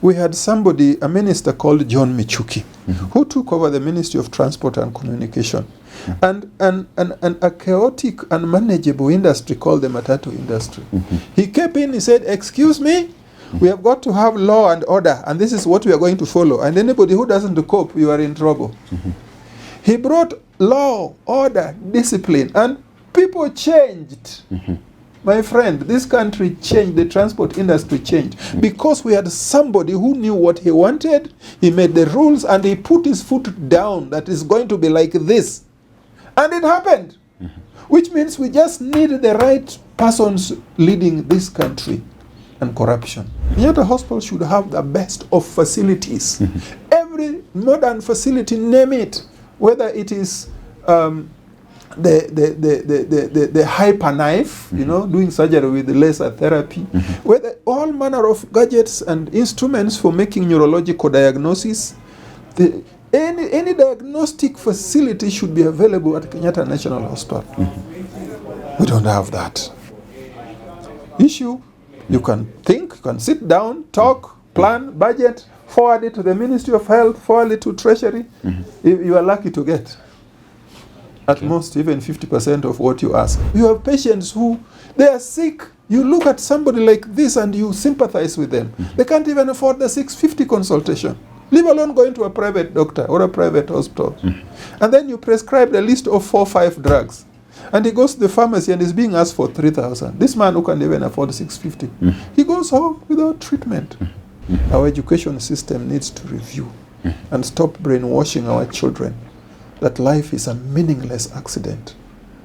we had somebody, a minister called John Michuki, who took over the Ministry of Transport and Communication. And a chaotic, unmanageable industry called the matatu industry. He came in, he said, excuse me, we have got to have law and order, and this is what we are going to follow. And anybody who doesn't cope, you are in trouble. He brought law, order, discipline, and people changed. My friend, this country changed, the transport industry changed, because we had somebody who knew what he wanted, he made the rules, and he put his foot down that is going to be like this. And it happened, which means we just need the right persons leading this country. And corruption. Yet a hospital should have the best of facilities. Every modern facility, name it, whether it is the hyper knife, doing surgery with laser therapy, whether all manner of gadgets and instruments for making neurological diagnosis. Any diagnostic facility should be available at Kenyatta National Hospital. We don't have that. Issue. You can think, you can sit down, talk, plan, budget, forward it to the Ministry of Health, forward it to Treasury. You are lucky to get, at most, even 50% of what you ask. You have patients who, they are sick. You look at somebody like this and you sympathize with them. They can't even afford the 650 consultation, leave alone going to a private doctor or a private hospital. And then you prescribe a list of 4 or 5 drugs. And he goes to the pharmacy and is being asked for 3,000. This man who can even afford 650, he goes home without treatment. Our education system needs to review and stop brainwashing our children that life is a meaningless accident,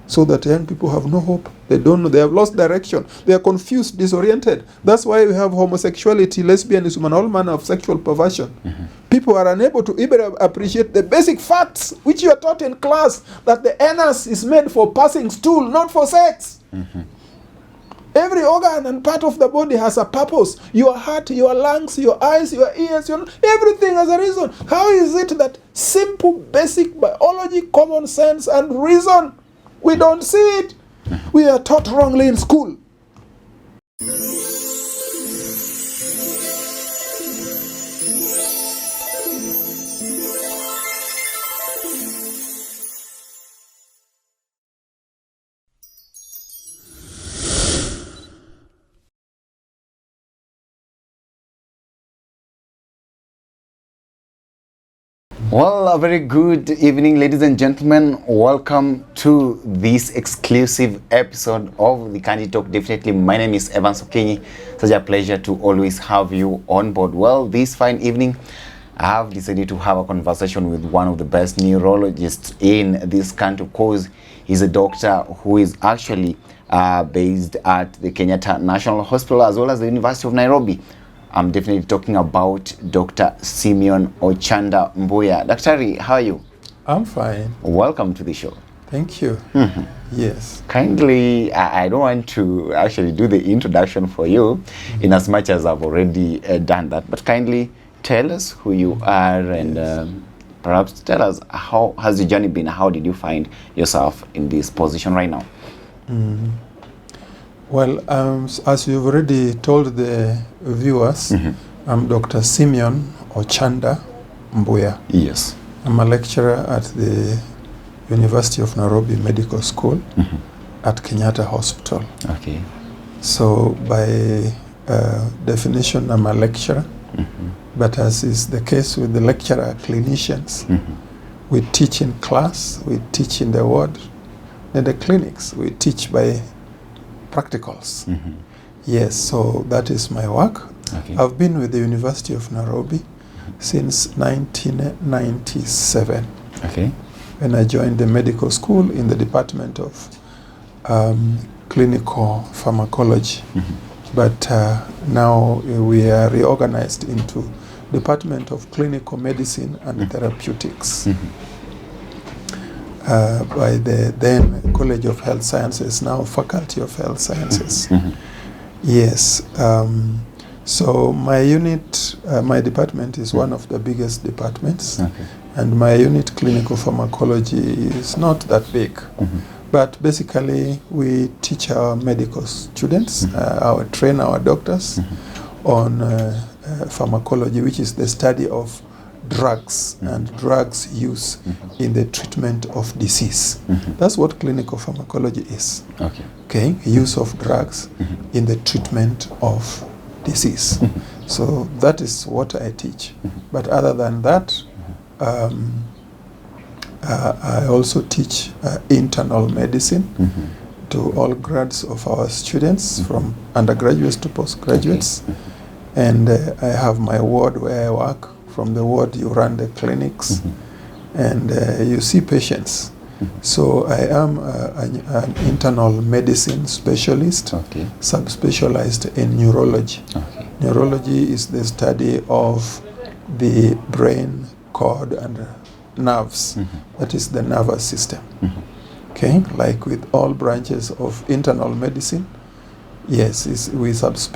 so that young people have no hope. They don't know. They have lost direction. They are confused, disoriented. That's why we have homosexuality, lesbianism, and all manner of sexual perversion. People are unable to even appreciate the basic facts which you are taught in class, that the anus is made for passing stool, not for sex. Every organ and part of the body has a purpose. Your heart, your lungs, your eyes, your ears, everything has a reason. How is it that simple, basic biology, common sense, and reason, we don't see it? We are taught wrongly in school. Well, a very good evening, ladies and gentlemen. Welcome to this exclusive episode of the Candy Talk. Definitely, my name is Evans Okinyi. Such a pleasure to always have you on board. Well, this fine evening, I have decided to have a conversation with one of the best neurologists in this country. Of course, he's a doctor who is actually based at the Kenyatta National Hospital as well as the University of Nairobi. I'm definitely talking about Dr. SEMION OCHANDA Mbuya. Daktari, how are you? I'm fine. Welcome to the show. Thank you. Yes. Kindly, I don't want to actually do the introduction for you in as much as I've already done that, but kindly tell us who you are and perhaps tell us how has the journey been? How did you find yourself in this position right now? Well, as you've already told the viewers, I'm Dr. SEMION OCHANDA Mbuya. Yes. I'm a lecturer at the University of Nairobi Medical School at Kenyatta Hospital. Okay. So by definition, I'm a lecturer, but as is the case with the lecturer clinicians, we teach in class, we teach in the ward, in the clinics, we teach by practicals. Yes, so that is my work. Okay. I've been with the University of Nairobi since 1997. Okay. When I joined the medical school in the Department of Clinical Pharmacology. But now we are reorganized into Department of Clinical Medicine and Therapeutics. By the then College of Health Sciences, now Faculty of Health Sciences. Yes. So my unit, my department is one of the biggest departments. Okay. And my unit, clinical pharmacology, is not that big. But basically, we teach our medical students, train our doctors on pharmacology, which is the study of drugs and drugs use in the treatment of disease. That's what clinical pharmacology is. Okay, use of drugs in the treatment of disease. So that is what I teach. But other than that, I also teach internal medicine to all grades of our students, from undergraduates to postgraduates. And I have my ward where I work. From the ward you run the clinics and you see patients. So I am an internal medicine specialist, subspecialized in neurology. Neurology is the study of the brain, cord and nerves. That is the nervous system. Okay, like with all branches of internal medicine, yes,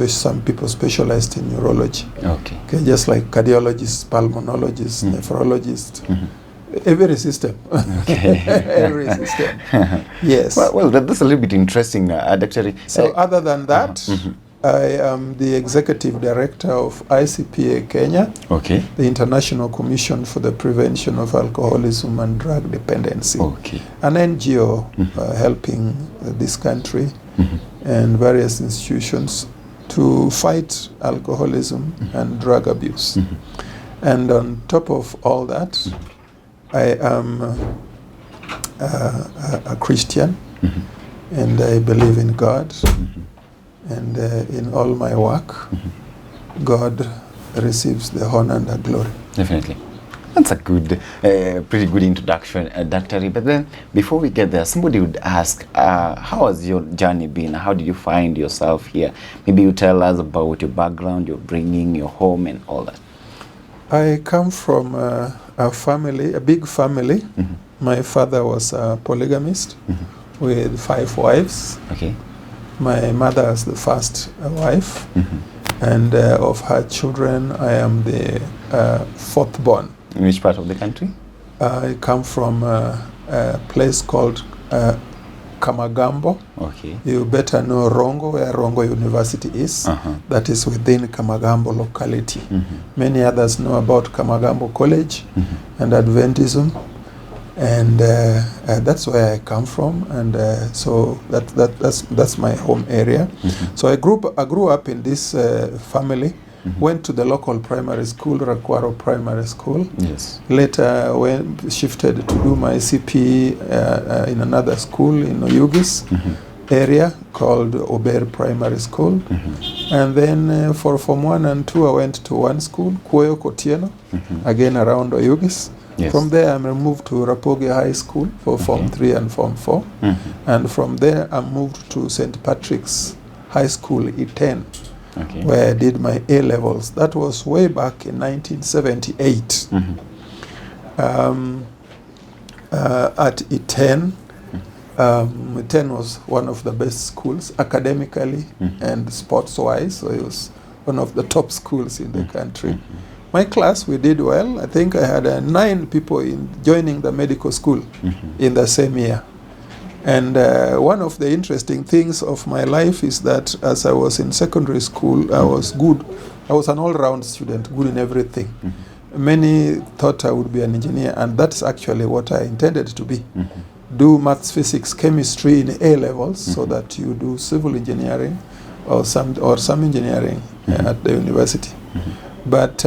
some people specialized in neurology. Okay, just like cardiologists, pulmonologists, nephrologists, every system. Every system. Yes. Well, that's a little bit interesting, Dr. So other than that, I am the executive director of ICPA Kenya, the International Commission for the Prevention of Alcoholism and Drug Dependency, an NGO helping this country and various institutions to fight alcoholism and drug abuse. And on top of all that, I am a Christian, and I believe in God. And in all my work, God receives the honor and the glory. Definitely. That's a good, pretty good introduction, Doctor. But then, before we get there, somebody would ask, how has your journey been? How did you find yourself here? Maybe you tell us about your background, your bringing, your home, and all that. I come from a family, a big family. My father was a polygamist with 5 wives. My mother is the first wife, and of her children, I am the fourth born. In which part of the country? I come from a place called Kamagambo. You better know Rongo, where Rongo University is. That is within Kamagambo locality. Many others know about Kamagambo College and Adventism. And that's where I come from, and so that's my home area. So I grew up in this family. Went to the local primary school, Rakwaro Primary School. Later shifted to do my CP in another school in Oyugis area called Ober Primary School. And then for Form 1 and 2 I went to one school, Kuoyo Kotieno, again around Oyugis. From there, I moved to Rapoge High School for Form 3 and Form 4. And from there, I moved to St. Patrick's High School, E10, where I did my A-levels. That was way back in 1978. At E10, E10 was one of the best schools academically and sports-wise, so it was one of the top schools in the country. My class, we did well. I think I had 9 people joining the medical school in the same year. And one of the interesting things of my life is that as I was in secondary school, I was good. I was an all-round student, good in everything. Many thought I would be an engineer, and that's actually what I intended to be. Do maths, physics, chemistry in A-levels, so that you do civil engineering or some engineering at the university. But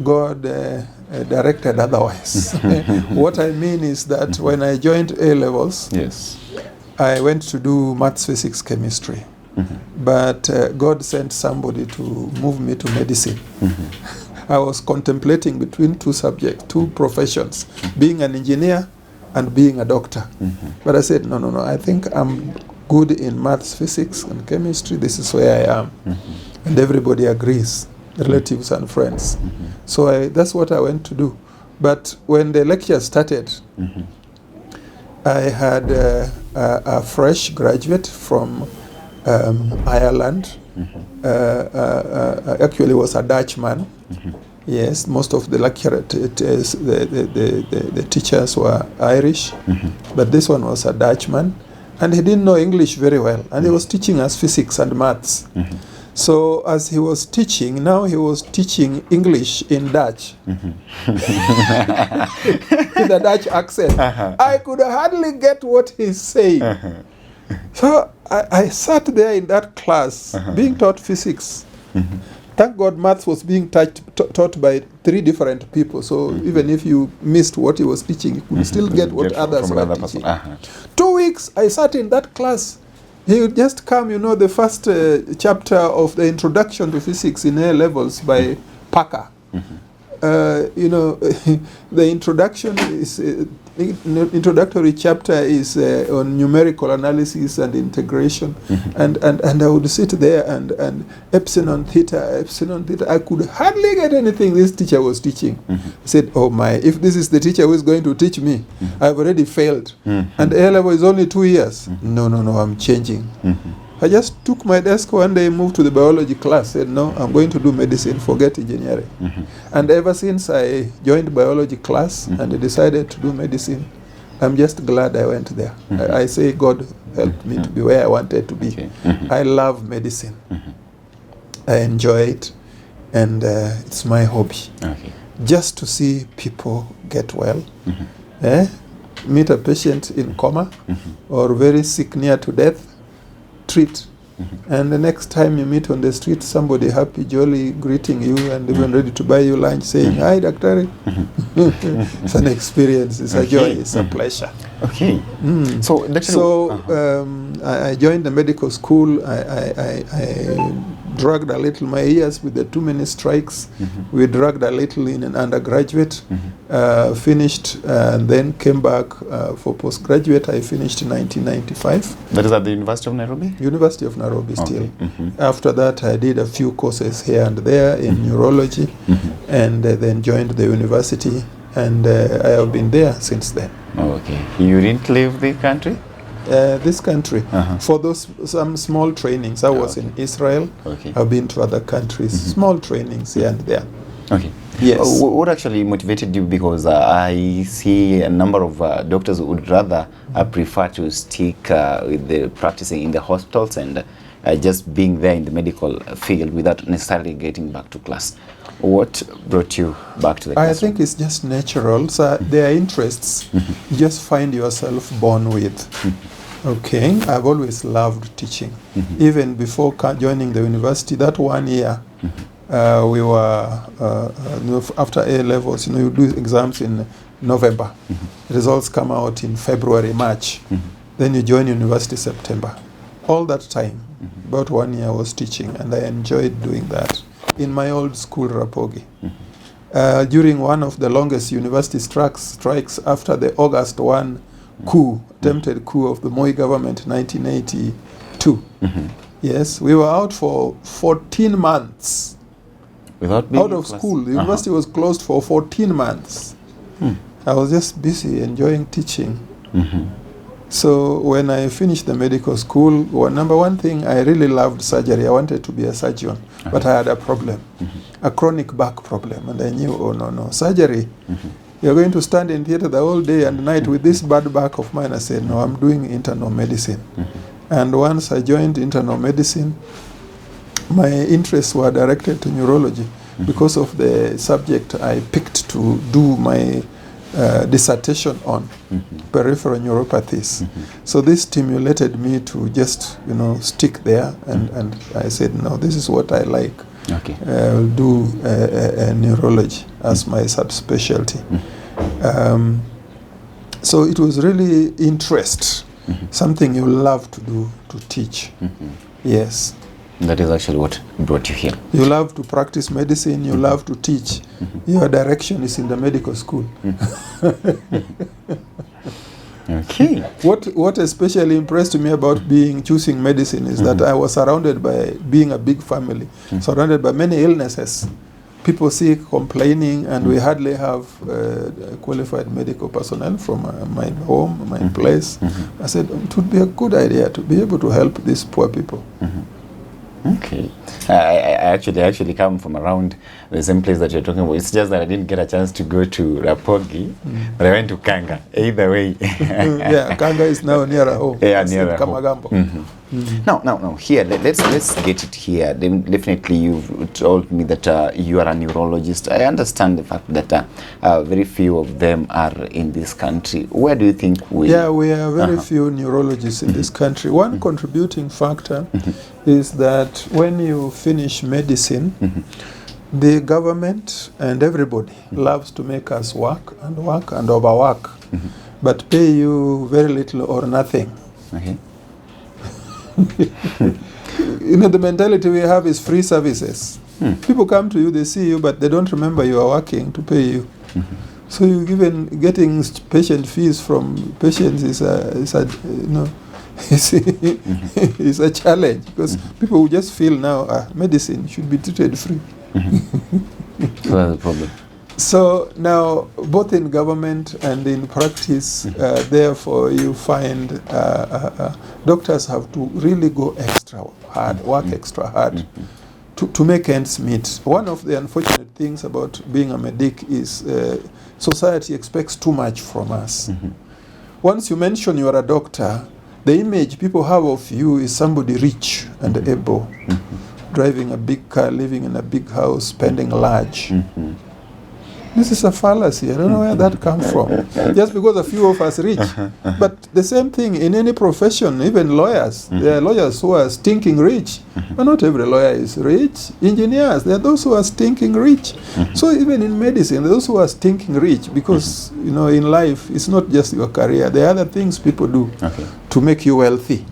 God directed otherwise. What I mean is that when I joined A-levels, I went to do maths, physics, chemistry. But God sent somebody to move me to medicine. I was contemplating between 2 subjects, 2 professions, being an engineer and being a doctor. But I said, no, I think I'm good in maths, physics, and chemistry. This is where I am. And everybody agrees. Relatives and friends. So that's what I went to do. But when the lecture started, I had a fresh graduate from Ireland. Actually was a Dutchman. Yes, most of the the teachers were Irish, but this one was a Dutchman, and he didn't know English very well, and he was teaching us physics and maths. So as he was teaching, now he was teaching English in Dutch. With a Dutch accent. I could hardly get what he's saying. So I sat there in that class being taught physics. Thank God maths was being taught by 3 different people. So even if you missed what he was teaching, you could still get what others were teaching. 2 weeks I sat in that class. He would just come, you know, the first chapter of the introduction to physics in A levels by Parker. You know, the introduction is introductory chapter is on numerical analysis and integration, and I would sit there and epsilon theta. I could hardly get anything this teacher was teaching. I said, oh my, if this is the teacher who is going to teach me, I've already failed. And A level is only 2 years. No, I'm changing. I just took my desk one day, moved to the biology class, said, no, I'm going to do medicine, forget engineering. And ever since I joined biology class and decided to do medicine, I'm just glad I went there. I say God helped me to be where I wanted to be. Okay. I love medicine. I enjoy it, and it's my hobby. Okay. Just to see people get well, meet a patient in coma or very sick near to death, treat. And the next time you meet on the street, somebody happy, jolly, greeting you and even ready to buy you lunch, saying, hi, doctor. It's an experience, it's a joy, it's a pleasure. Okay. So I joined the medical school. I dragged a little my years with the too many strikes. We dragged a little in an undergraduate, finished, and then came back for postgraduate. I finished in 1995. That is at the University of Nairobi? University of Nairobi still. After that, I did a few courses here and there in neurology, and then joined the university, and I have been there since then. Okay. You didn't leave the country? This country, for some small trainings. I was in Israel. Okay. I've been to other countries, small trainings here and there. Okay. Yes. What actually motivated you? Because I see a number of doctors who would rather prefer to stick with the practicing in the hospitals and just being there in the medical field without necessarily getting back to class. What brought you back to the classroom? I think it's just natural. So there are interests you just find yourself born with. Okay, I've always loved teaching. Even before joining the university, that 1 year, we were, after A levels, you do exams in November. Results come out in February, March. Then you join university September. All that time, about 1 year I was teaching, and I enjoyed doing that in my old school, Rapogi. During one of the longest university strikes after the August 1 attempted coup of the Moi government, 1982. Yes, we were out for 14 months. Without being out of school. The university was closed for 14 months. I was just busy enjoying teaching. So when I finished the medical school, number one thing, I really loved surgery. I wanted to be a surgeon, but I had a problem, a chronic back problem. And I knew, oh no, surgery. You're going to stand in theater the whole day and night with this bad back of mine. I said, no, I'm doing internal medicine. And once I joined internal medicine, my interests were directed to neurology because of the subject I picked to do my dissertation on, peripheral neuropathies. So this stimulated me to just, stick there, and I said, no, this is what I like. Okay. I'll do neurology as my subspecialty. So it was really interest, something you love to do, to teach. Yes. That is actually what brought you here. You love to practice medicine, you love to teach. Your direction is in the medical school. Okay. What especially impressed me about choosing medicine is that I was surrounded by being a big family, surrounded by many illnesses. People sick, complaining, and we hardly have qualified medical personnel from my home, my place. I said it would be a good idea to be able to help these poor people. Okay. I actually come from around the same place that you're talking about. It's just that I didn't get a chance to go to Rapogi, but I went to Kanga. Either way. Yeah, Kanga is now nearer home. Yeah, nearer Kamagambo. home. Now, here, let's get it here. Then definitely, you've told me that you are a neurologist. I understand the fact that very few of them are in this country. Where do you think we? Yeah, we are very few neurologists in this country. One contributing factor is that when you finish medicine, the government and everybody loves to make us work and overwork, but pay you very little or nothing. Okay. The mentality we have is free services. People come to you, they see you, but they don't remember you are working to pay you. So you getting patient fees from patients is a is a challenge, because people will just feel now medicine should be treated free. So that's the problem. So now, both in government and in practice, therefore, you find doctors have to really go extra hard, work extra hard to make ends meet. One of the unfortunate things about being a medic is society expects too much from us. Once you mention you are a doctor, the image people have of you is somebody rich and able, driving a big car, living in a big house, spending large. This is a fallacy. I don't know where that comes from. Just because a few of us rich. But the same thing in any profession, even lawyers. There are lawyers who are stinking rich. But not every lawyer is rich. Engineers, there are those who are stinking rich. So even in medicine, those who are stinking rich, because in life, it's not just your career. There are other things people do to make you wealthy.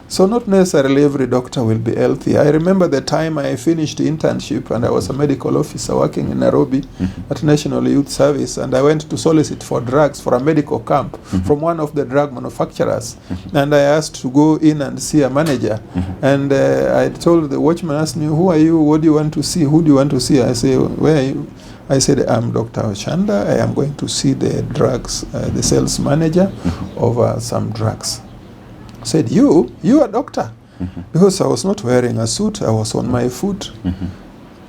So not necessarily every doctor will be healthy. I remember the time I finished internship and I was a medical officer working in Nairobi at National Youth Service, and I went to solicit for drugs for a medical camp from one of the drug manufacturers. And I asked to go in and see a manager. And I told the watchman, asked me, who are you? What do you want to see? Who do you want to see? I say, where are you? I said, I'm Dr. Ochanda. I am going to see the drugs, the sales manager of some drugs. Said, you are doctor? Because I was not wearing a suit, I was on my foot,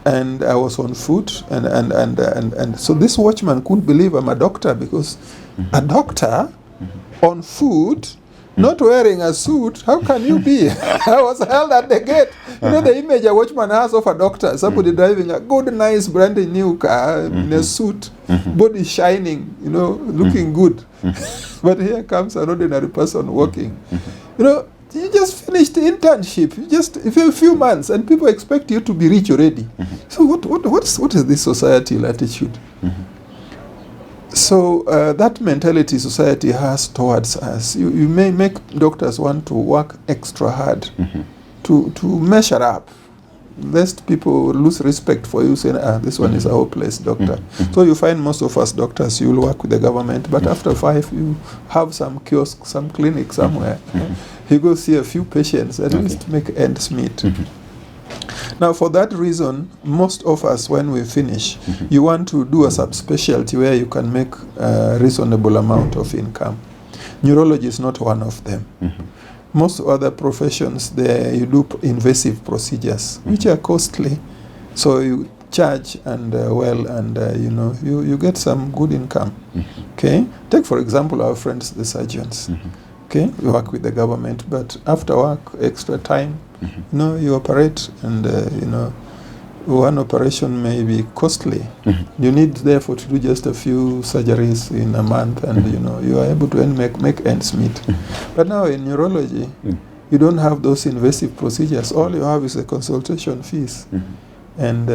and I was on foot, and so this watchman couldn't believe I'm a doctor, because a doctor on foot, not wearing a suit, how can you be? I was held at the gate. The image a watchman has of a doctor, somebody driving a good, nice, brand new car in a suit, body shining, looking good. But here comes an ordinary person walking. You just finished the internship, a few months, and people expect you to be rich already. So what is this societal attitude? So that mentality society has towards us. You may make doctors want to work extra hard to measure up, lest people lose respect for you, saying, this one is a hopeless doctor. So you find most of us doctors, you will work with the government, but after 5, you have some kiosk, some clinic somewhere. You go see a few patients, at least to make ends meet. Now, for that reason, most of us, when we finish, you want to do a subspecialty where you can make a reasonable amount of income. Neurology is not one of them. Most other professions, there you do invasive procedures, which are costly. So you charge and you get some good income. Okay, take for example our friends the surgeons. Okay, we work with the government, but after work, extra time, you operate, and one operation may be costly. You need therefore to do just a few surgeries in a month, and you are able to make ends meet. But now in neurology, you don't have those invasive procedures. All you have is the consultation fees. And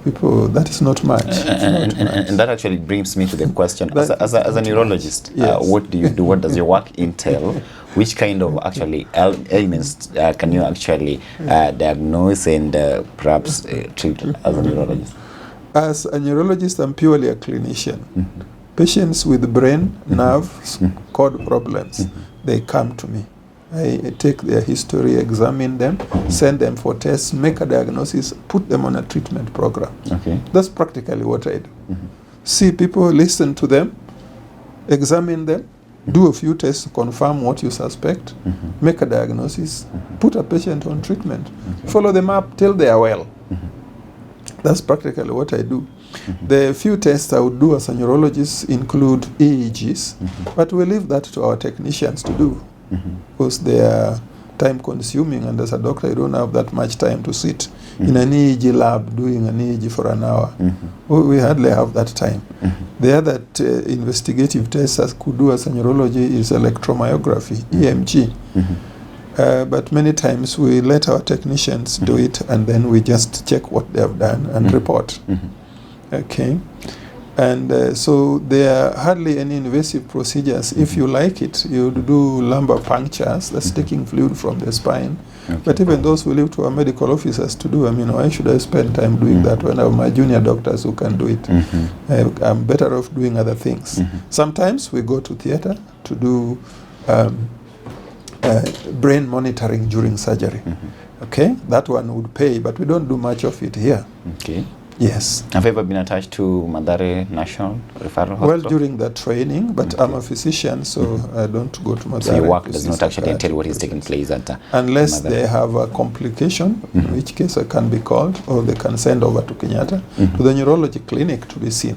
people, that is not much. And that actually brings me to the question, as a neurologist, yes. What do you do? What does your work entail? Which kind of actually ailments can you actually diagnose and perhaps treat as a neurologist? As a neurologist, I'm purely a clinician. Patients with brain, nerves, cord problems, they come to me. I take their history, examine them, send them for tests, make a diagnosis, put them on a treatment program. That's practically what I do. See people, listen to them, examine them, do a few tests to confirm what you suspect, make a diagnosis, put a patient on treatment, follow them up till they are well. That's practically what I do. The few tests I would do as a neurologist include EEGs, but we leave that to our technicians to do. Because they are time consuming, and as a doctor you don't have that much time to sit in an EEG lab doing an EEG for an hour. We hardly have that time. The other investigative test as could do as a neurology is electromyography, EMG. But many times we let our technicians do it, and then we just check what they have done and report. Okay. And so there are hardly any invasive procedures. If you like it, you do lumbar punctures, that's taking fluid from the spine. But even those we leave to our medical officers to do. I mean, why should I spend time doing that when I have my junior doctors who can do it? I'm better off doing other things. Sometimes we go to theater to do brain monitoring during surgery. Okay, that one would pay, but we don't do much of it here. Okay. Yes. Have you ever been attached to Mathare National Referral Hospital? Well, during the training, but I'm a physician, so I don't go to Mathare. So your work does not actually entail what is taking place at unless Mathare. they have a complication, in which case I can be called, or they can send over to Kenyatta, to the neurology clinic to be seen.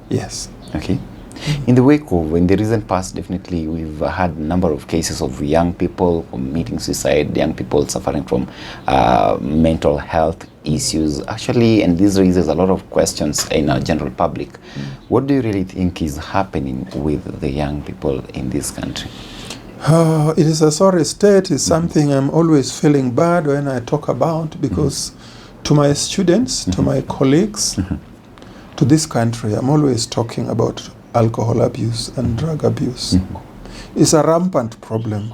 Yes. Okay. In the wake of, in the recent past, definitely we've had a number of cases of young people committing suicide, young people suffering from mental health issues. Actually, and this raises a lot of questions in our general public. What do you really think is happening with the young people in this country? It is a sorry state. It's something I'm always feeling bad when I talk about, because to my students, to my colleagues, to this country, I'm always talking about alcohol abuse and drug abuse. It's a rampant problem,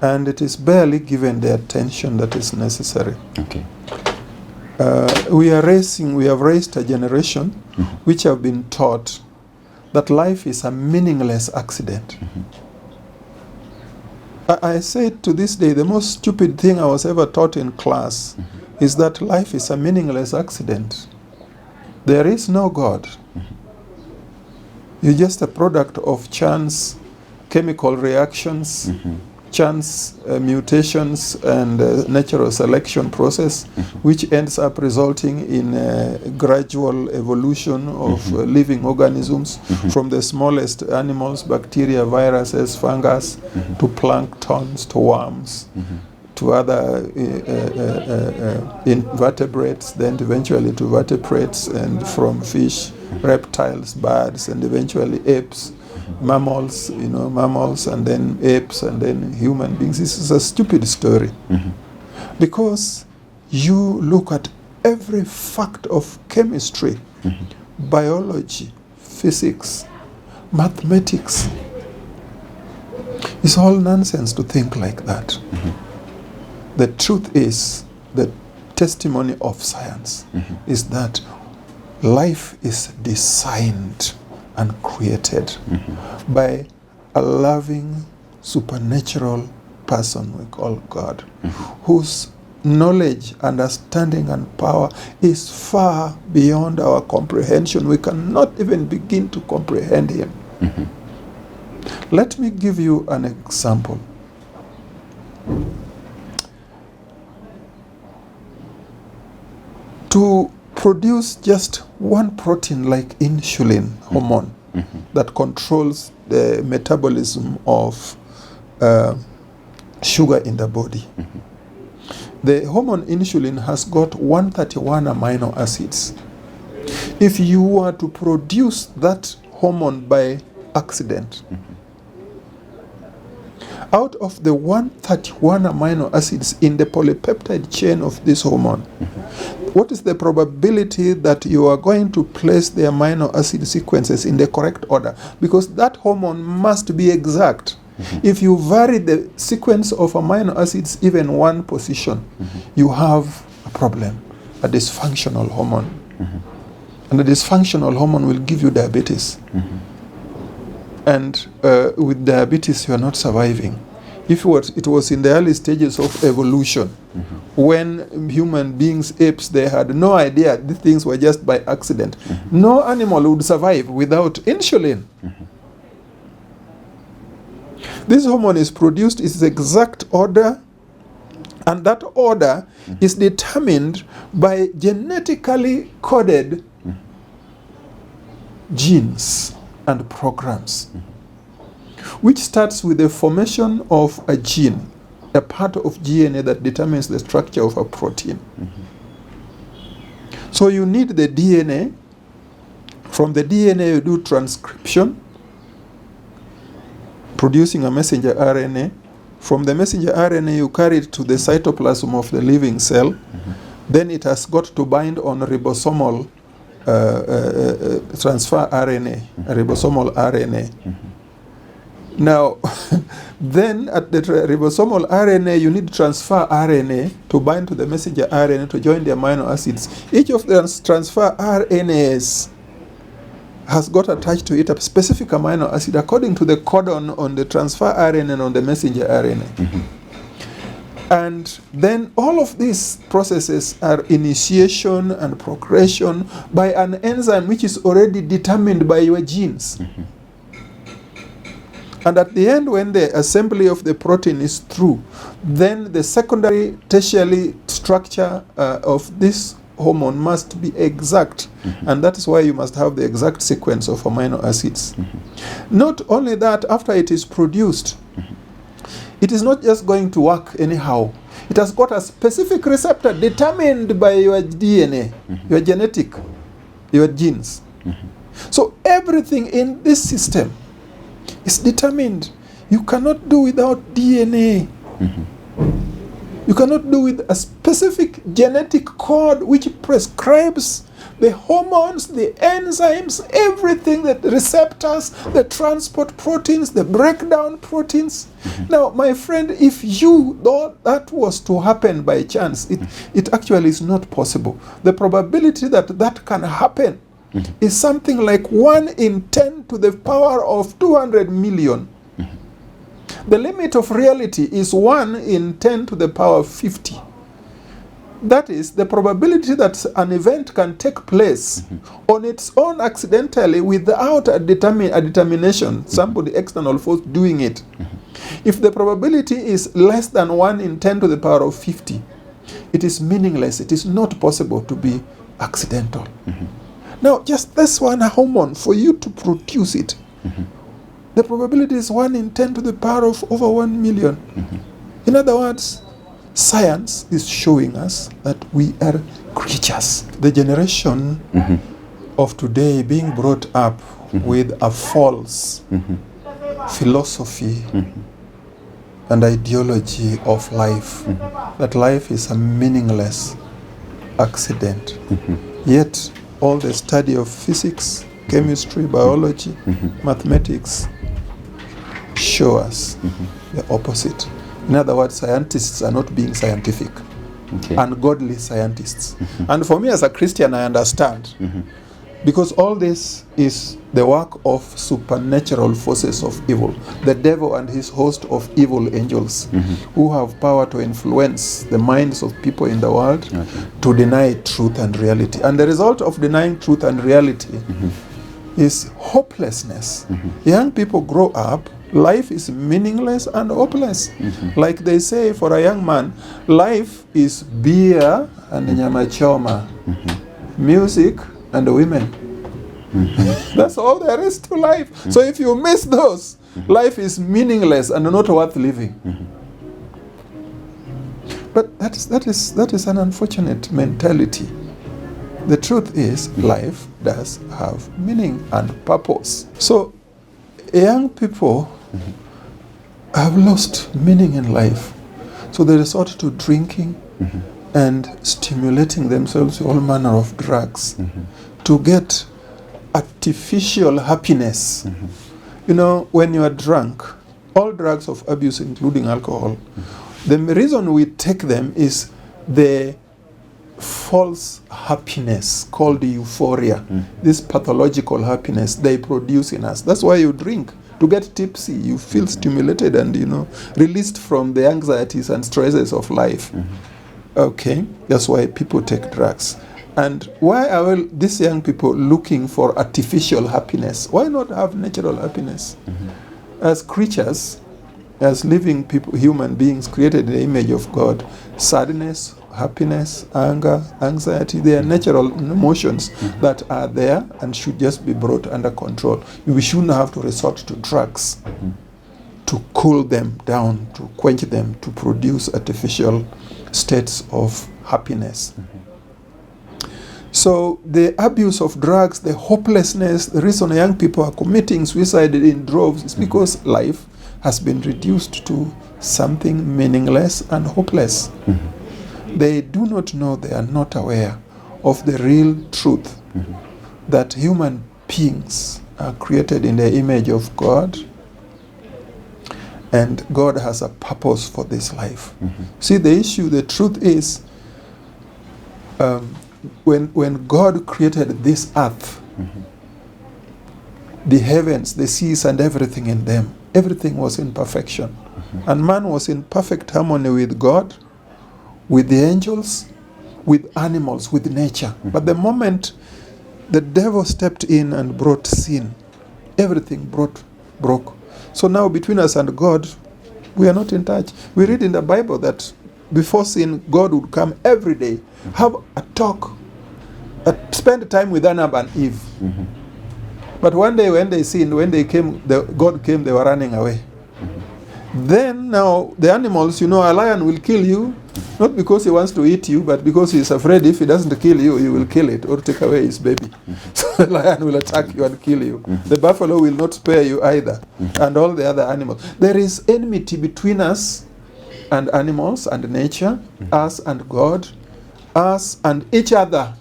and it is barely given the attention that is necessary. Okay. We have raised a generation which have been taught that life is a meaningless accident. I say to this day, the most stupid thing I was ever taught in class is that life is a meaningless accident. There is no God. You're just a product of chance chemical reactions, chance mutations, and natural selection process, which ends up resulting in a gradual evolution of living organisms, from the smallest animals, bacteria, viruses, fungus, to planktons, to worms, to other invertebrates, then eventually to vertebrates, and from fish, reptiles, birds, and eventually apes, mammals, mammals, and then apes, and then human beings. This is a stupid story. Because you look at every fact of chemistry, biology, physics, mathematics. It's all nonsense to think like that. The truth is, the testimony of science is that life is designed and created by a loving, supernatural person we call God, whose knowledge, understanding, and power is far beyond our comprehension. We cannot even begin to comprehend him. Let me give you an example. To produce just one protein like insulin hormone that controls the metabolism of sugar in the body. The hormone insulin has got 131 amino acids. If you were to produce that hormone by accident, out of the 131 amino acids in the polypeptide chain of this hormone, what is the probability that you are going to place the amino acid sequences in the correct order? Because that hormone must be exact. If you vary the sequence of amino acids even one position, you have a problem, a dysfunctional hormone. And the dysfunctional hormone will give you diabetes. And with diabetes, you are not surviving. If it was in the early stages of evolution, when human beings, apes, they had no idea these things were just by accident, no animal would survive without insulin. This hormone is produced in its exact order, and that order is determined by genetically coded genes and programs, which starts with the formation of a gene a part of DNA that determines the structure of a protein. So you need the DNA. From the DNA you do transcription, producing a messenger RNA. From the messenger RNA you carry it to the cytoplasm of the living cell. Then it has got to bind on ribosomal transfer RNA, ribosomal RNA. Now, then at the ribosomal RNA, you need transfer RNA to bind to the messenger RNA to join the amino acids. Each of the transfer RNAs has got attached to it a specific amino acid according to the codon on the transfer RNA and on the messenger RNA. And then all of these processes are initiation and progression by an enzyme which is already determined by your genes. And at the end, when the assembly of the protein is through, then the secondary, tertiary structure of this hormone must be exact. And that is why you must have the exact sequence of amino acids. Not only that, after it is produced, it is not just going to work anyhow. It has got a specific receptor determined by your DNA, your genetic, your genes. So everything in this system is determined. You cannot do without DNA. You cannot do with a specific genetic code which prescribes the hormones, the enzymes, everything, that receptors, the transport proteins, the breakdown proteins. Now, my friend, if you thought that was to happen by chance, it actually is not possible. The probability that that can happen is something like 1 in 10 to the power of 200 million. The limit of reality is 1 in 10 to the power of 50. That is, the probability that an event can take place on its own accidentally without a determination, somebody external force doing it. If the probability is less than 1 in 10 to the power of 50, it is meaningless. It is not possible to be accidental. Now, just this one hormone, for you to produce it, the probability is 1 in 10 to the power of over 1 million. In other words, science is showing us that we are creatures. The generation of today being brought up with a false philosophy and ideology of life, that life is a meaningless accident. Yet, all the study of physics, chemistry, biology, mathematics show us the opposite. In other words, scientists are not being scientific, ungodly scientists. And for me as a Christian, I understand, because all this is the work of supernatural forces of evil, the devil and his host of evil angels, who have power to influence the minds of people in the world to deny truth and reality. And the result of denying truth and reality is hopelessness. Young people grow up, life is meaningless and hopeless. Like they say, for a young man, life is beer and nyama choma, music and women. That's all there is to life. So if you miss those, life is meaningless and not worth living. But that is an unfortunate mentality. The truth is, life does have meaning and purpose. So young people have lost meaning in life. So they resort to drinking and stimulating themselves with all manner of drugs to get artificial happiness. You know, when you are drunk, all drugs of abuse, including alcohol, the reason we take them is the false happiness called euphoria. This pathological happiness they produce in us. That's why you drink. To get tipsy, you feel stimulated and, you know, released from the anxieties and stresses of life. Okay, that's why people take drugs. And why are these young people looking for artificial happiness? Why not have natural happiness? As creatures, as living people, human beings created in the image of God, sadness, happiness, anger, anxiety, they are natural emotions that are there and should just be brought under control. We shouldn't have to resort to drugs to cool them down, to quench them, to produce artificial states of happiness. So the abuse of drugs, the hopelessness, the reason young people are committing suicide in droves is because life has been reduced to something meaningless and hopeless. They do not know, they are not aware of the real truth that human beings are created in the image of God, and God has a purpose for this life. See, the issue, the truth is, when God created this earth, the heavens, the seas, and everything in them, everything was in perfection. And man was in perfect harmony with God, with the angels, with animals, with nature. But the moment the devil stepped in and brought sin, everything broke. So now between us and God, we are not in touch. We read in the Bible that before sin, God would come every day, have a talk, spend time with Adam and Eve. But one day when they sinned, when they came, God came, they were running away. Then now the animals, a lion will kill you, not because he wants to eat you, but because he is afraid if he doesn't kill you, he will kill it or take away his baby. So the lion will attack you and kill you. The buffalo will not spare you either, and all the other animals. There is enmity between us and animals and nature, us and God, us and each other.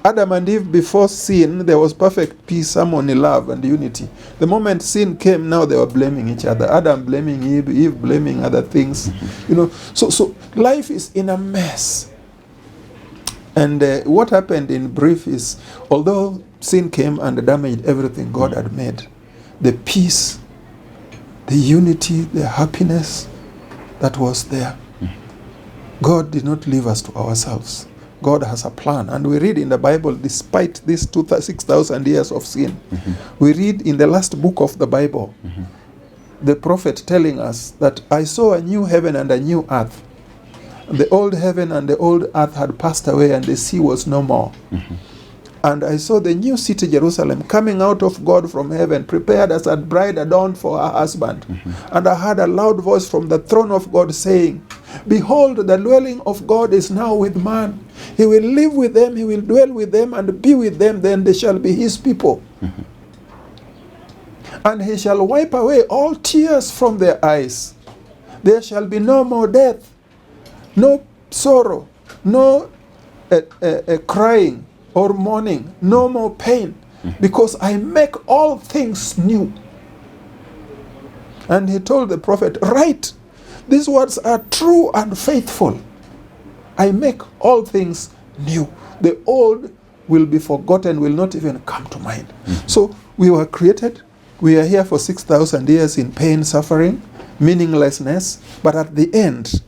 Adam and Eve, before sin, there was perfect peace, harmony, love, and unity. The moment sin came, now they were blaming each other. Adam blaming Eve, Eve blaming other things. So life is in a mess. And what happened in brief is, although sin came and damaged everything God had made, the peace, the unity, the happiness that was there, God did not leave us to ourselves. God has a plan. And we read in the Bible, despite these 6,000 years of sin, we read in the last book of the Bible, the prophet telling us that I saw a new heaven and a new earth. The old heaven and the old earth had passed away and the sea was no more. And I saw the new city, Jerusalem, coming out of God from heaven, prepared as a bride adorned for her husband. And I heard a loud voice from the throne of God saying, Behold, the dwelling of God is now with man. He will live with them, he will dwell with them, and be with them, then they shall be his people. And he shall wipe away all tears from their eyes. There shall be no more death, no sorrow, no crying or mourning, no more pain, because I make all things new. And he told the prophet, Write, these words are true and faithful. I make all things new. The old will be forgotten, will not even come to mind. So we were created. We are here for 6,000 years in pain, suffering, meaninglessness. But at the end,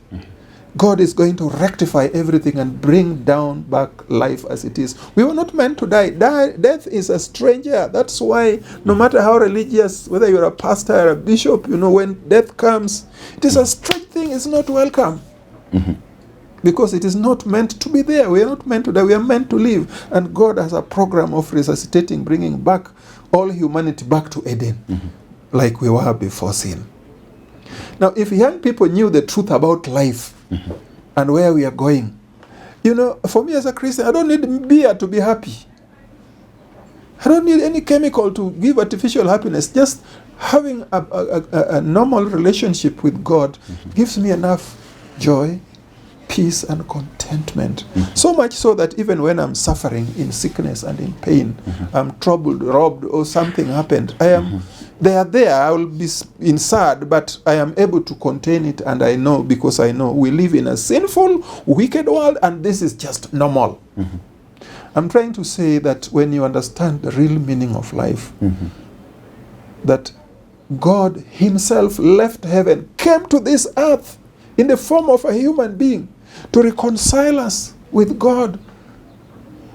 God is going to rectify everything and bring down back life as it is. We were not meant to die. Death is a stranger. That's why no matter how religious, whether you're a pastor or a bishop, when death comes, it is a strange thing. It's not welcome. Because it is not meant to be there. We are not meant to die. We are meant to live. And God has a program of resuscitating, bringing back all humanity back to Eden, like we were before sin. Now, if young people knew the truth about life and where we are going, for me as a Christian, I don't need beer to be happy. I don't need any chemical to give artificial happiness. Just having a normal relationship with God gives me enough joy, peace, and contentment. So much so that even when I'm suffering in sickness and in pain, I'm troubled, robbed, or something happened, they are there. I will be in sad, but I am able to contain it, and I know, because I know we live in a sinful, wicked world, and this is just normal. I'm trying to say that when you understand the real meaning of life, that God himself left heaven, came to this earth in the form of a human being to reconcile us with God.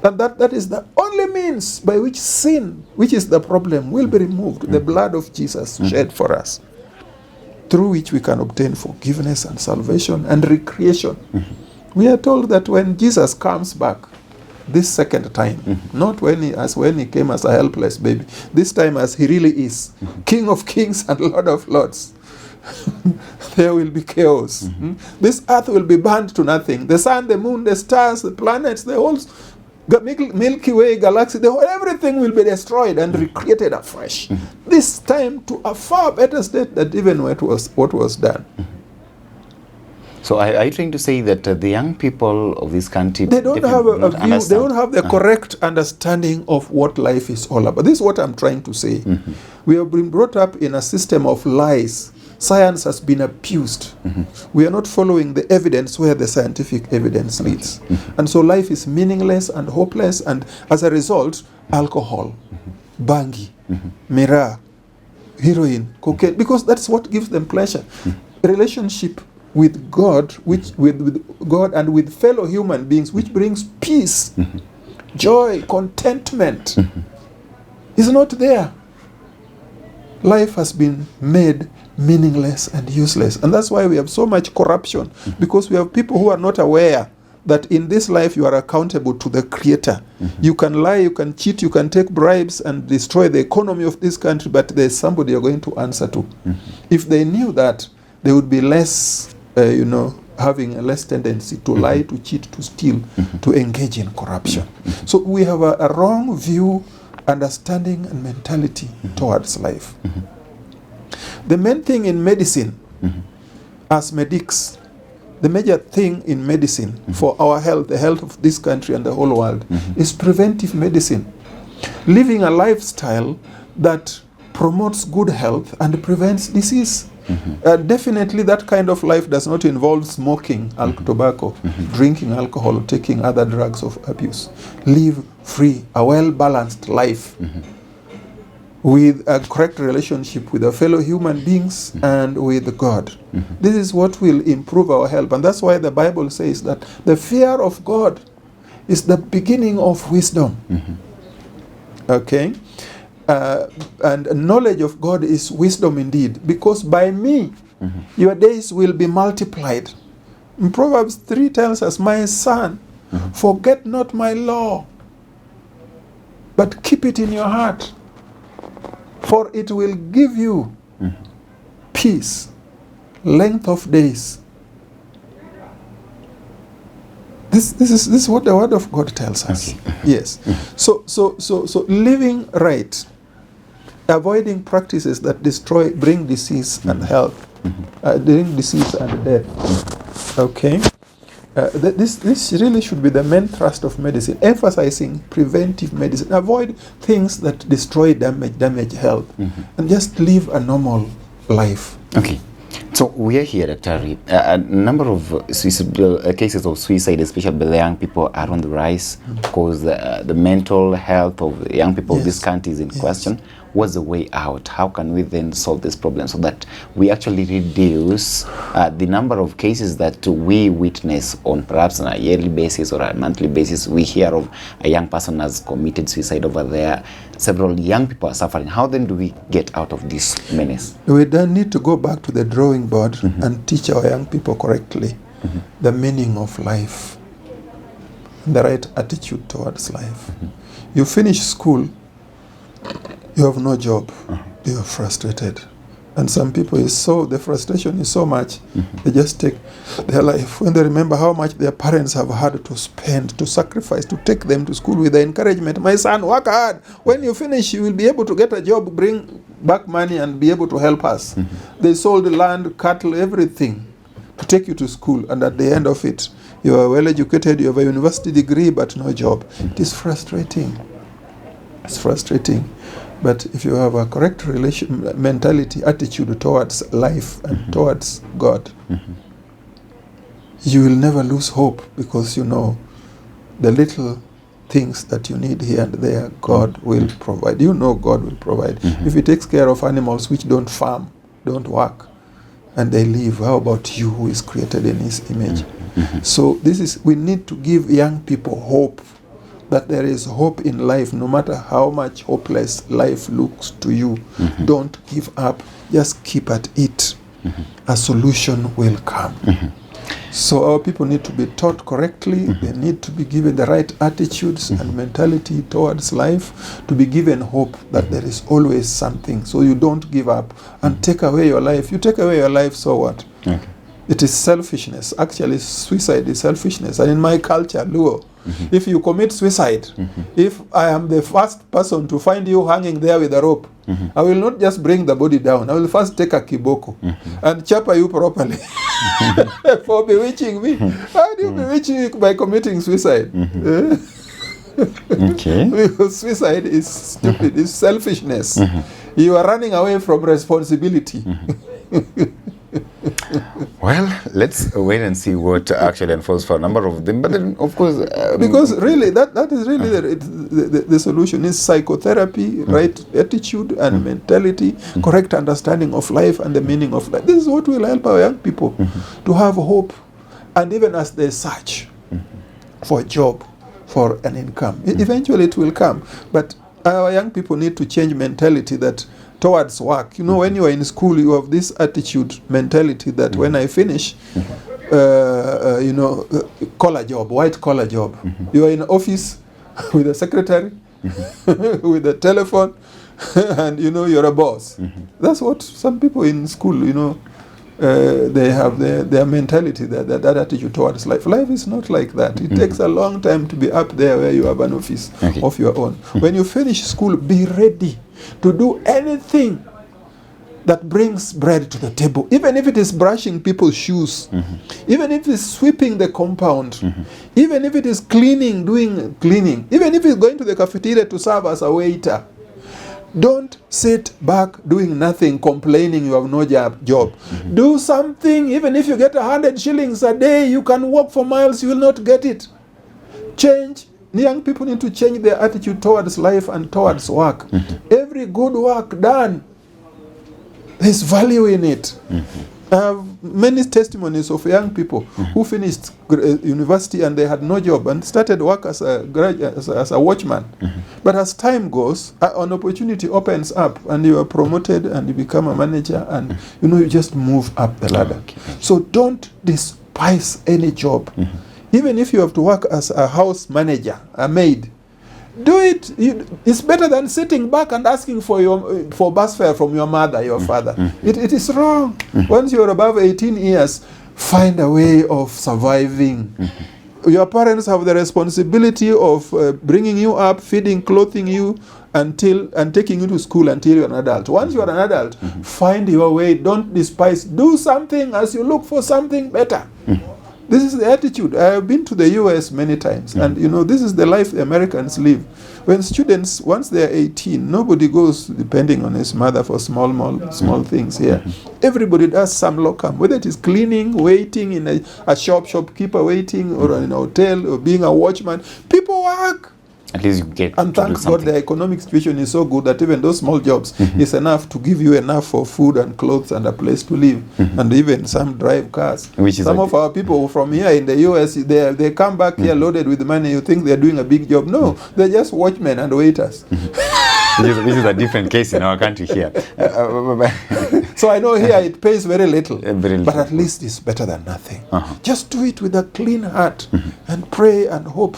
And that is the only means by which sin, which is the problem, will be removed. The blood of Jesus shed for us, through which we can obtain forgiveness and salvation and recreation. We are told that when Jesus comes back, this second time, not when he came as a helpless baby, this time as he really is, King of Kings and Lord of Lords, there will be chaos. This earth will be burned to nothing. The sun, the moon, the stars, the planets, the whole Milky Way galaxy, everything will be destroyed and recreated afresh. This time to a far better state than even what was done. So are you trying to say that the young people of this country, they don't have a view, they don't have the correct understanding of what life is all about. This is what I'm trying to say. We have been brought up in a system of lies. Science has been abused. We are not following the evidence where the scientific evidence leads. And so life is meaningless and hopeless, and as a result, alcohol, bangi, miraa, heroin, cocaine, because that's what gives them pleasure. Relationship with God, with God and with fellow human beings, which brings peace, joy, contentment, is not there. Life has been made meaningless and useless, and that's why we have so much corruption, because we have people who are not aware that in this life you are accountable to the Creator. You can lie, you can cheat, you can take bribes and destroy the economy of this country, but there's somebody you're going to answer to. If they knew that, they would be less having a less tendency to lie, to cheat, to steal, to engage in corruption. So we have a wrong view, understanding, and mentality towards life. The main thing in medicine, as medics, the major thing in medicine for our health, the health of this country and the whole world, is preventive medicine. Living a lifestyle that promotes good health and prevents disease. Definitely that kind of life does not involve smoking tobacco, drinking alcohol, taking other drugs of abuse. Live free, a well-balanced life with a correct relationship with our fellow human beings and with God. This is what will improve our health. And that's why the Bible says that the fear of God is the beginning of wisdom. Okay? And knowledge of God is wisdom indeed, because by me your days will be multiplied. In Proverbs 3 tells us, my son, forget not my law, but keep it in your heart, for it will give you peace, length of days. This is what the word of God tells us. Yes. So living right, avoiding practices that bring disease and health, bring disease and death. Okay. This really should be the main thrust of medicine, emphasizing preventive medicine. Avoid things that destroy, damage health, and just live a normal life. Okay. So we are here, Dr. A number of cases of suicide, especially by the young people, are on the rise because the mental health of the young people of this country is in question. What's the way out? How can we then solve this problem so that we actually reduce the number of cases that we witness on perhaps on a yearly basis or a monthly basis? We hear of a young person has committed suicide over there. Several young people are suffering. How then do we get out of this menace? We then need to go back to the drawing board and teach our young people correctly the meaning of life, the right attitude towards life. You finish school, you have no job, you are frustrated. And some people, the frustration is so much, they just take their life. When they remember how much their parents have had to spend, to sacrifice, to take them to school with the encouragement, my son, work hard. When you finish, you will be able to get a job, bring back money and be able to help us. They sold land, cattle, everything to take you to school. And at the end of it, you are well educated, you have a university degree, but no job. It is frustrating. It's frustrating. But if you have a correct mentality, attitude towards life and towards God, you will never lose hope, because you know the little things that you need here and there, God will provide. You know God will provide. If He takes care of animals which don't farm, don't work, and they live, how about you who is created in His image? So we need to give young people hope, that there is hope in life, no matter how much hopeless life looks to you. Don't give up, just keep at it. A solution will come. So our people need to be taught correctly. They need to be given the right attitudes and mentality towards life, to be given hope that there is always something, so you don't give up and take away your life. You take away your life, so what? Okay. It is selfishness. Actually, suicide is selfishness. And in my culture, Luo, if you commit suicide, if I am the first person to find you hanging there with a rope, I will not just bring the body down. I will first take a kiboko and chapa you properly for bewitching me. How do you bewitch me by committing suicide? Okay. Because suicide is stupid. It's selfishness. You are running away from responsibility. Well, let's wait and see what actually unfolds for a number of them. But then, of course, because really, that is really the solution is psychotherapy, right attitude and mentality, correct understanding of life and the meaning of life. This is what will help our young people to have hope, and even as they search for a job, for an income, eventually it will come. But our young people need to change mentality that towards work. You know, when you are in school, you have this attitude, mentality that when I finish, collar job, white collar job. You are in office with a secretary, with a telephone, and you're a boss. That's what some people in school, they have their mentality, that attitude towards life. Life is not like that. It takes a long time to be up there where you have an office of your own. When you finish school, be ready to do anything that brings bread to the table, even if it is brushing people's shoes, even if it's sweeping the compound, even if it is doing cleaning, even if it's going to the cafeteria to serve as a waiter. Don't sit back doing nothing, complaining you have no job. Do something. Even if you get 100 shillings a day, you can walk for miles, you will not get it. Change. Young people need to change their attitude towards life and towards work. Every good work done, there's value in it. I have many testimonies of young people who finished university and they had no job and started work as a watchman. But as time goes, an opportunity opens up and you are promoted and you become a manager and you just move up the ladder. So don't despise any job. Even if you have to work as a house manager, a maid, do it. It's better than sitting back and asking for bus fare from your mother, your father. It is wrong. Once you're above 18 years, find a way of surviving. Your parents have the responsibility of bringing you up, feeding, clothing you, and taking you to school until you're an adult. Once you're an adult, find your way. Don't despise. Do something as you look for something better. This is the attitude. I have been to the US many times, and this is the life the Americans live. When students, once they are 18, nobody goes depending on his mother for small things here. Everybody does some locum, whether it is cleaning, waiting in a shopkeeper waiting, or in a hotel, or being a watchman. People work. At least you get and thank God the economic situation is so good that even those small jobs is enough to give you enough for food and clothes and a place to live. And even some drive cars. Some of our people from here in the US, they come back here loaded with money. You think they're doing a big job. No, they're just watchmen and waiters. Which is a different case in our country here. So I know here it pays very little. But at least it's better than nothing. Just do it with a clean heart and pray and hope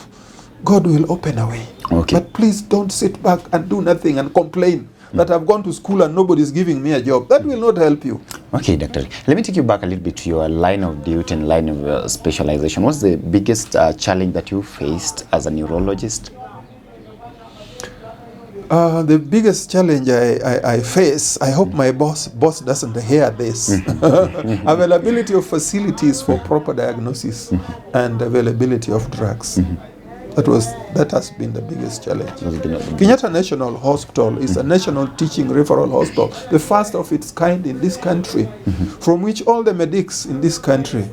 God will open a way. But please don't sit back and do nothing and complain that I've gone to school and nobody's giving me a job. That will not help you. Okay, Doctor. Let me take you back a little bit to your line of duty and line of specialization. What's the biggest challenge that you faced as a neurologist? The biggest challenge I face, I hope my boss doesn't hear this. Availability of facilities for proper diagnosis and availability of drugs. That has been the biggest challenge. Kenyatta National Hospital is a national teaching referral hospital, the first of its kind in this country, from which all the medics in this country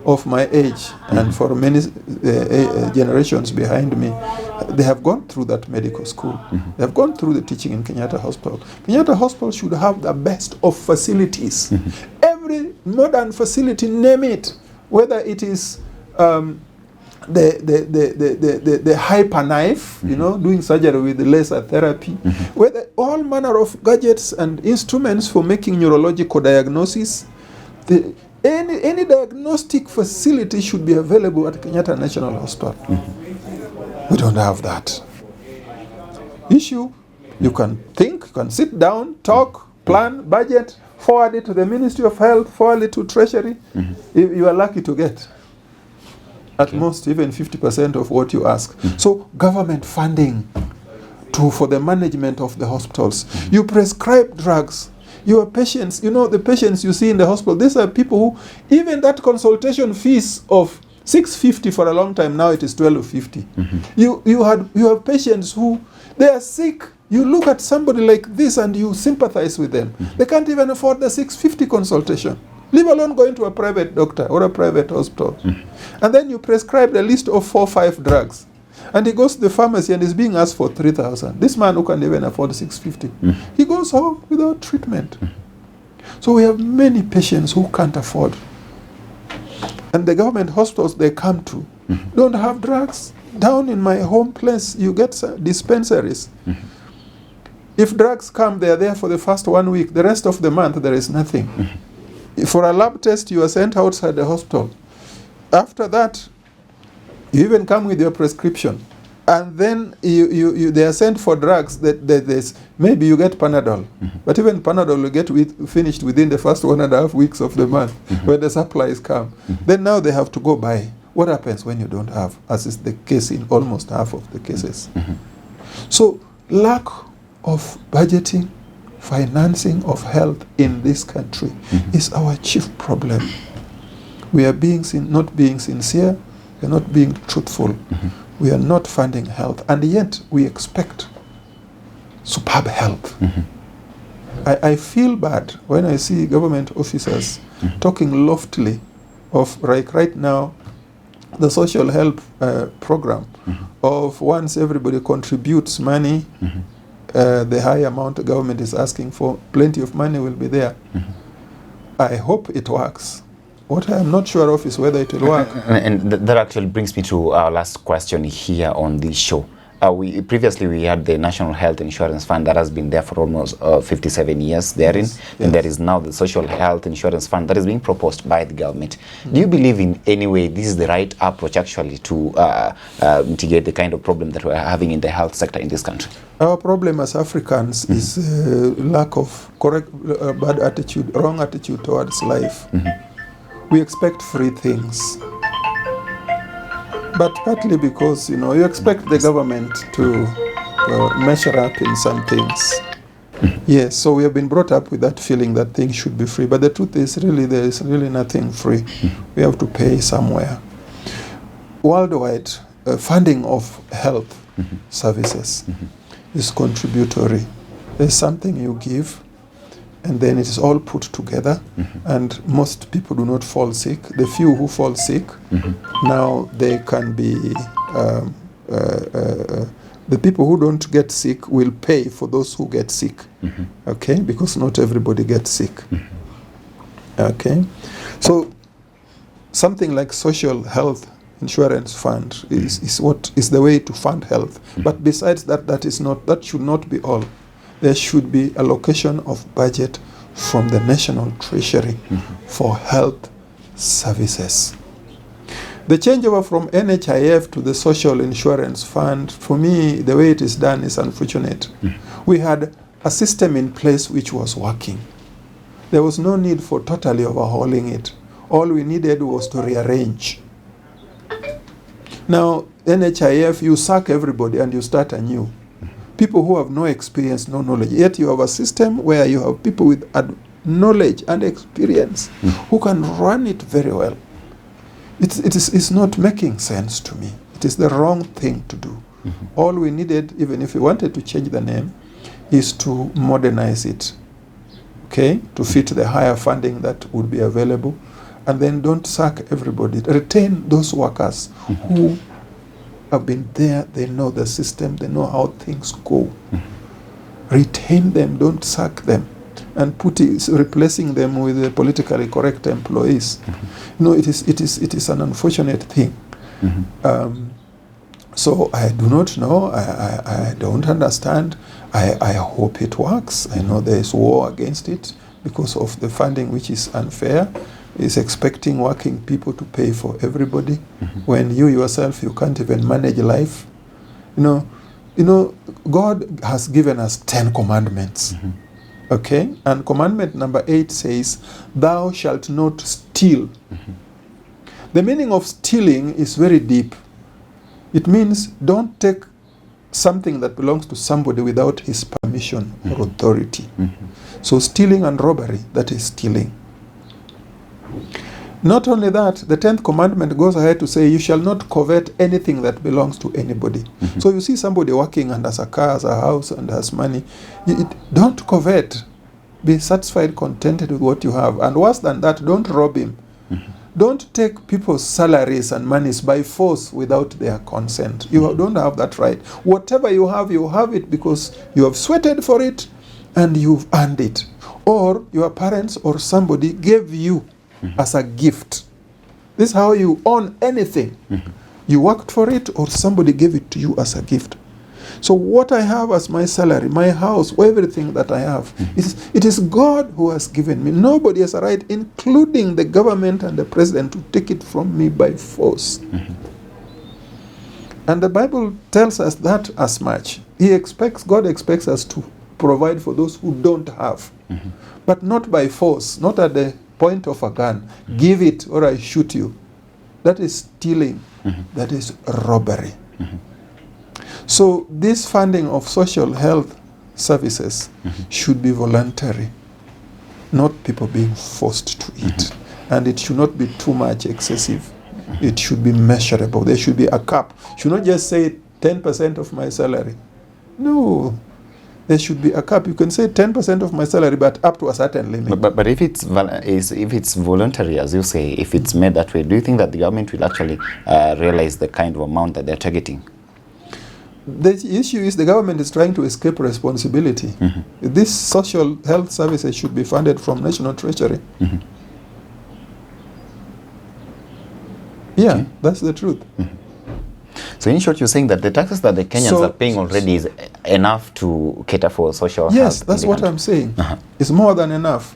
of my age and for many generations behind me, they have gone through that medical school. They have gone through the teaching in Kenyatta Hospital. Kenyatta Hospital should have the best of facilities. Every modern facility, name it, whether it is the hyper knife, doing surgery with the laser therapy, whether all manner of gadgets and instruments for making neurological diagnosis. Any diagnostic facility should be available at Kenyatta National Hospital. We don't have that. Issue, you can think, you can sit down, talk, plan, budget, forward it to the Ministry of Health, forward it to Treasury. You are lucky to get at most even 50% of what you ask. So government funding for the management of the hospitals. You prescribe drugs. Your patients, the patients you see in the hospital, these are people who, even that consultation fees of 650 for a long time, now it is 1250. You have patients who, they are sick. You look at somebody like this and you sympathize with them. They can't even afford the 650 consultation, leave alone going to a private doctor or a private hospital. And then you prescribe a list of 4 or 5 drugs. And he goes to the pharmacy and is being asked for 3,000. This man who can't even afford 650, he goes home without treatment. So we have many patients who can't afford. And the government hospitals they come to don't have drugs. Down in my home place, you get dispensaries. If drugs come, they are there for the first 1 week. The rest of the month, there is nothing. For a lab test, you are sent outside the hospital. After that, you even come with your prescription. And then they are sent for drugs that maybe you get Panadol. But even Panadol will get finished within the first 1.5 weeks of the month when the supplies come. Then now they have to go buy. What happens when you don't have, as is the case in almost half of the cases? So lack of budgeting, financing of health in this country is our chief problem. We are not being sincere, we are not being truthful, we are not funding health, and yet we expect superb health. I feel bad when I see government officers talking loftily of, like right now, the social help program of once everybody contributes money, the high amount the government is asking for, plenty of money will be there. I hope it works. What I am not sure of is whether it will work. And that actually brings me to our last question here on this show. Previously we had the National Health Insurance Fund that has been there for almost 57 years therein. And there is now the Social Health Insurance Fund that is being proposed by the government. Do you believe in any way this is the right approach actually to mitigate the kind of problem that we're having in the health sector in this country? Our problem as Africans is lack of bad attitude, wrong attitude towards life. We expect free things. But partly because, you expect the government to measure up in some things. Yes, so we have been brought up with that feeling that things should be free. But the truth is, really, there is really nothing free. We have to pay somewhere. Worldwide, funding of health services is contributory. There's something you give, and then it is all put together, and most people do not fall sick. The few who fall sick, now they can be, the people who don't get sick will pay for those who get sick, okay, because not everybody gets sick, okay. So something like social health insurance fund is what is the way to fund health. But besides that, that should not be all. There should be allocation of budget from the National Treasury for health services. The changeover from NHIF to the Social Insurance Fund, for me, the way it is done is unfortunate. We had a system in place which was working. There was no need for totally overhauling it. All we needed was to rearrange. Now, NHIF, you sack everybody and you start anew. People who have no experience, no knowledge. Yet you have a system where you have people with knowledge and experience who can run it very well. It's not making sense to me. It is the wrong thing to do. All we needed, even if we wanted to change the name, is to modernize it, okay, to fit the higher funding that would be available. And then don't sack everybody. Retain those workers who have been there, they know the system, they know how things go. Retain them, don't sack them, and replacing them with the politically correct employees. It is an unfortunate thing. So I do not know, I don't understand. I hope it works. I know there is war against it because of the funding which is unfair. is expecting working people to pay for everybody when you yourself, you can't even manage life. You know, God has given us 10 commandments. Okay? And commandment number 8 says, thou shalt not steal. The meaning of stealing is very deep. It means don't take something that belongs to somebody without his permission or authority. So stealing and robbery, that is stealing. Not only that, the 10th commandment goes ahead to say, you shall not covet anything that belongs to anybody. So you see somebody working and has a car, has a house, and has money. Don't covet. Be satisfied, contented with what you have. And worse than that, don't rob him. Don't take people's salaries and monies by force without their consent. You don't have that right. Whatever you have it because you have sweated for it and you've earned it. Or your parents or somebody gave you as a gift. This is how you own anything. You worked for it or somebody gave it to you as a gift. So what I have as my salary, my house, everything that I have, it is God who has given me. Nobody has a right, including the government and the president, to take it from me by force. And the Bible tells us that as much. God expects us to provide for those who don't have. But not by force, not at the point of a gun. Give it or I shoot you. That is stealing. That is robbery. So this funding of social health services should be voluntary, not people being forced to it. And it should not be too much excessive. It should be measurable. There should be a cap. You should not just say 10% of my salary. No. There should be a cap. You can say 10% of my salary, but up to a certain limit. But if it's voluntary, as you say, if it's made that way, do you think that the government will actually realize the kind of amount that they're targeting? The issue is the government is trying to escape responsibility. These social health services should be funded from national treasury. Yeah, okay. That's the truth. So in short, you're saying that the taxes that the Kenyans are paying already is enough to cater for social health? Yes, that's what I'm saying. It's more than enough.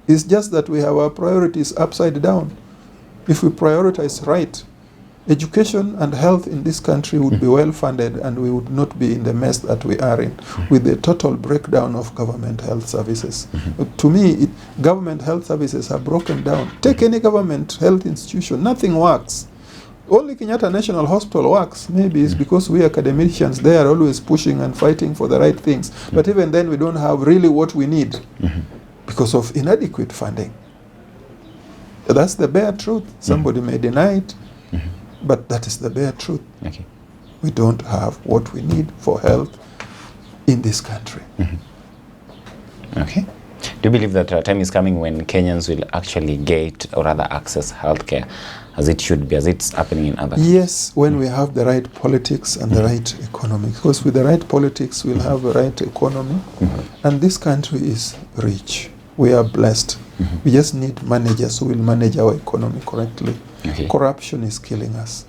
It's just that we have our priorities upside down. If we prioritize right, education and health in this country would be well funded and we would not be in the mess that we are in with the total breakdown of government health services. To me, government health services are broken down. Take any government health institution, nothing works. Only Kenyatta National Hospital works. Maybe it's because we academicians, they are always pushing and fighting for the right things. But even then, we don't have really what we need because of inadequate funding. That's the bare truth. Somebody may deny it, but that is the bare truth. Okay. We don't have what we need for health in this country. Okay. Do you believe that a time is coming when Kenyans will actually get or rather access healthcare as it should be, as it's happening in other countries? Yes, when we have the right politics and the right economy. Because with the right politics, we'll have the right economy. And this country is rich. We are blessed. We just need managers who will manage our economy correctly. Okay. Corruption is killing us.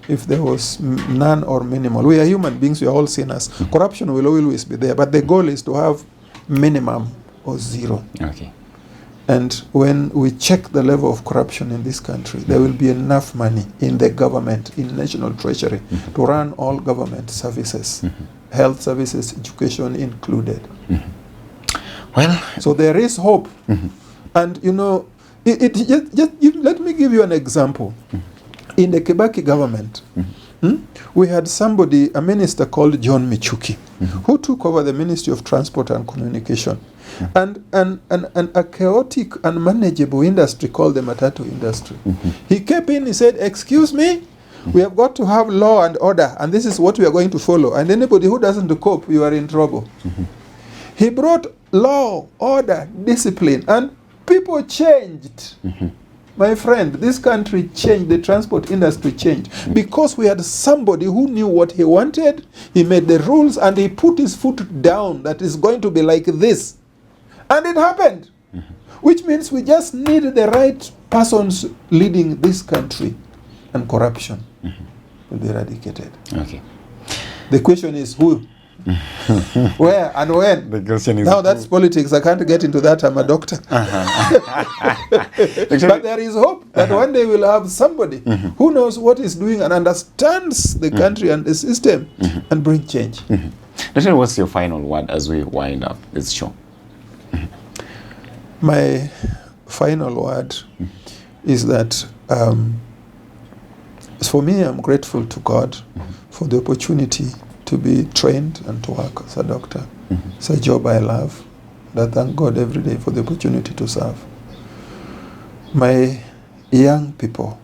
If there was none or minimal, we are human beings, we are all sinners. Corruption will always be there, but the goal is to have minimum or zero. Okay. And when we check the level of corruption in this country, there will be enough money in the government, in national treasury, to run all government services, health services, education included. Well, so there is hope. And you know, let me give you an example. In the Kibaki government, we had somebody, a minister called John Michuki, who took over the Ministry of Transport and Communication. And a chaotic, unmanageable industry called the matatu industry. He came in, he said, excuse me, we have got to have law and order, and this is what we are going to follow. And anybody who doesn't cope, you are in trouble. He brought law, order, discipline, and people changed. My friend, this country changed, the transport industry changed, because we had somebody who knew what he wanted, he made the rules, and he put his foot down that is going to be like this. And it happened, which means we just need the right persons leading this country, and corruption will be eradicated. Okay. The question is who? Where and when? The question is Now that's politics. I can't get into that. I'm a doctor. But there is hope that one day we'll have somebody who knows what he's doing and understands the country and the system and bring change. Doctor, what's your final word as we wind up this show? My final word is that for me, I'm grateful to God for the opportunity to be trained and to work as a doctor. It's a job I love. I thank God every day for the opportunity to serve. My young people,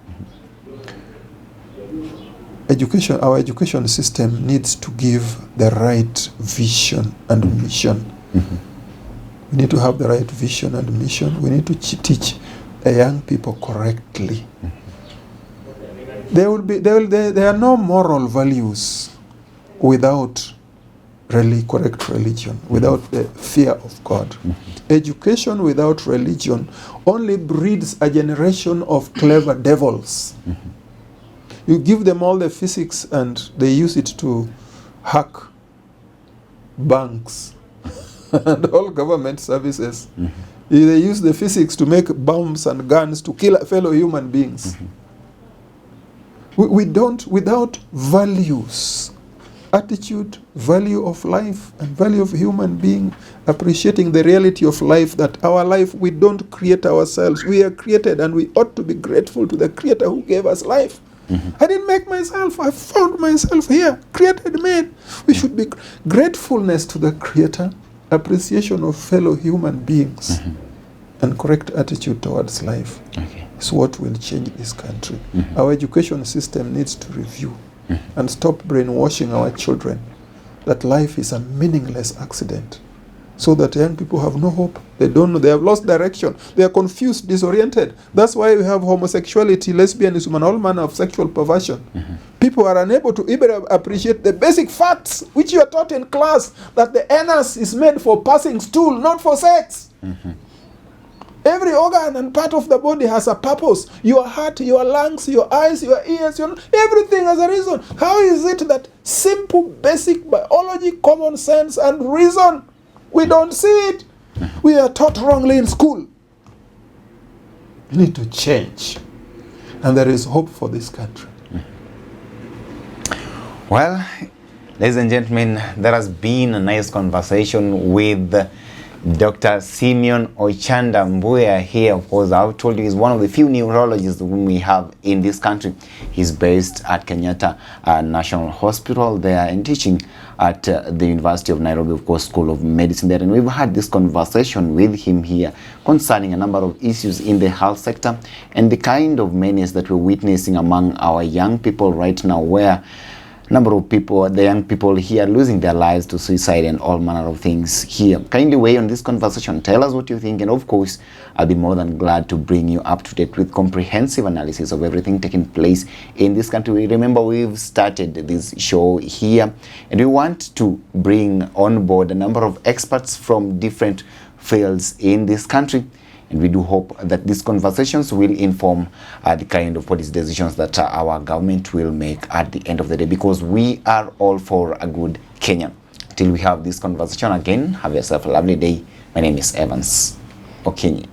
our education system needs to give the right vision and mission. We need to have the right vision and mission. We need to teach the young people correctly. There are no moral values without really correct religion, without the fear of God. Education without religion only breeds a generation of clever devils. You give them all the physics and they use it to hack banks and all government services. They use the physics to make bombs and guns to kill fellow human beings. We don't, without values, attitude, value of life, and value of human being, appreciating the reality of life, that our life we don't create ourselves. We are created and we ought to be grateful to the Creator who gave us life. I didn't make myself. I found myself here, created man. We should be gratefulness to the Creator, appreciation of fellow human beings, and correct attitude towards life. Is what will change this country. Our education system needs to review and stop brainwashing our children that life is a meaningless accident, so that young people have no hope. They don't know. They have lost direction. They are confused, disoriented. That's why we have homosexuality, lesbianism, and all manner of sexual perversion. People are unable to even appreciate the basic facts which you are taught in class, that the anus is made for passing stool, not for sex. Every organ and part of the body has a purpose. Your heart, your lungs, your eyes, your ears, everything has a reason. How is it that simple, basic biology, common sense, and reason, we don't see it? We are taught wrongly in school. We need to change. And there is hope for this country. Well, ladies and gentlemen, there has been a nice conversation with Dr. SEMION OCHANDA Mbuya here. Of course, I've told you he's one of the few neurologists whom we have in this country. He's based at Kenyatta National Hospital there and teaching at the University of Nairobi, of course, School of Medicine there. And we've had this conversation with him here concerning a number of issues in the health sector and the kind of menace that we're witnessing among our young people right now, where number of people, the young people here, losing their lives to suicide and all manner of things here. Kindly weigh on this conversation. Tell us what you think, and of course, I'll be more than glad to bring you up to date with comprehensive analysis of everything taking place in this country. Remember, we've started this show here, and we want to bring on board a number of experts from different fields in this country. And we do hope that these conversations will inform the kind of policy decisions that our government will make at the end of the day, because we are all for a good Kenya. Till we have this conversation again, have yourself a lovely day. My name is Evans Okenyi.